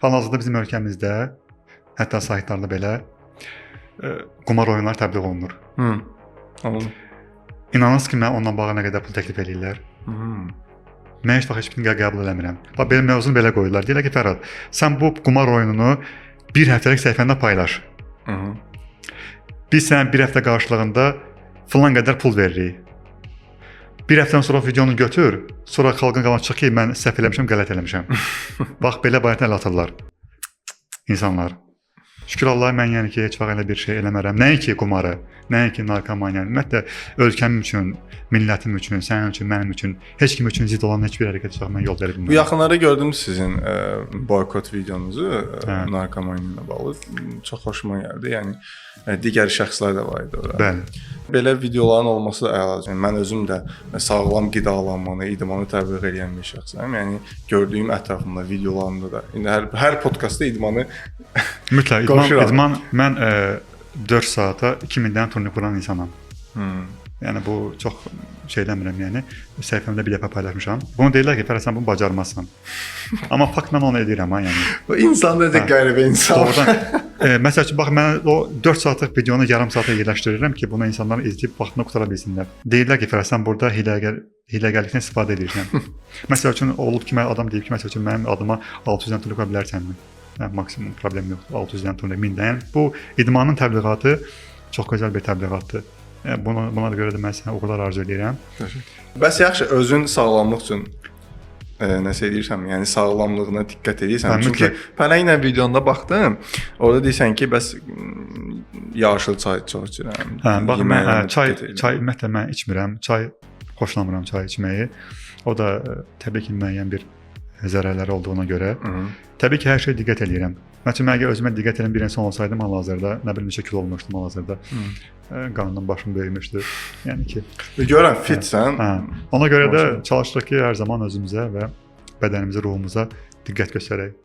Hal-hazırda bizim ölkəmizdə, hətta saytlarda belə qumar oyunları təbliğ olunur. Anladım. İnanırsınız ki, mən ondan bağlı nə qədər pul təklif edirlər. Mən heç vaxt heç birini qəbul eləmirəm. Bax, belə mövzunu belə qoyurlar. Deyirlər ki, Fərhad, sən bu qumar oyununu bir həftəlik səhifəndə paylaş. Biz sənə bir həftə qarşılığında filan qədər pul veririk. Bir həftədən sonra videonu götür, sonra xalqın qabağına çıx ki, mən səhv eləmişəm, qələt eləmişəm. Bax, belə bayatına əl atırlar insanlar. Şükür Allaha mən yəni ki, heç vaxt elə bir şey eləmərəm. Nəinki qumarı, nəinki narkomaniyanı. Ümumiyyətlə, ölkəm üçün, millətim üçün, sənin üçün, mənim üçün, heç kim üçün zidd olan heç bir hərəkət çıxaq mən yol verə bilmirəm. Bu yaxınlarda gördüm sizin boykot videonuzu narkomaniya ilə bağlı. Çox xoşuma gəldi. Yəni digər şəxslər də var idi orada. Bəli. Belə videoların olması da əladır. Mən özüm də sağlam qidalanmanı, idmanı təbliğ edən bir şəxsəm. Yəni gördüyüm ətrafımda, videolarımda da. İndi hər podkastda idmanı mütləq idman mən 4 saata 2000 dənə turnik vuran insanam. Yəni bu çox şey eləmirəm, yəni səhifəmdə bir dəfə paylaşmışam. Bunu deyirlər ki, Fərhad sən bunu bacarmazsan. Amma fakt mən onu edirəm ha, yəni. Bu insan necə qəribə insan. Məsəl üçün bax mən o 4 saatlıq videonu yarım saata yerləşdirirəm ki, bunu insanlar izləyib vaxtını qutara bilsinlər. Deyirlər ki, Fərhad sən burada hiləgərlikdən istifadə edirsən. Məsəl üçün olub ki, adam deyib ki, məsəl üçün mənim adıma 600 dənə turnik bilərsənmi? Maksimum problem yoxdur. 600 dənə turnik 1000 dənə. Bu idmanın təbliğatı çox gözəl bir təbliğatdır. Buna görə də mən sənə o qədər arzu edirəm. Bəs yaxşı, özün sağlamlıq üçün nəsə edirsən, yəni sağlamlığına diqqət edirsən. Çünki Pənə videonda baxdım, orada deyirsən ki, bəs yaşıl çay çox içirəm. Bax, mən çay ümumiyyətlə mən içmirəm. Çay xoşlamıram çay içməyi. O da təbii ki, müəyyən bir zərərləri olduğuna görə. Təbii ki, hər şey diqqət edirəm. Mən əgər özümə diqqət edən bir insan olsaydım hal-hazırda, nə bilim neçə kilo olmuşdum hal-hazırda. Qanından başım böyümüşdü. Yəni ki, görən fitsən. Ona görə də çalışırıq ki, hər zaman özümüzə və bədənimizə, ruhumuza diqqət göstərək.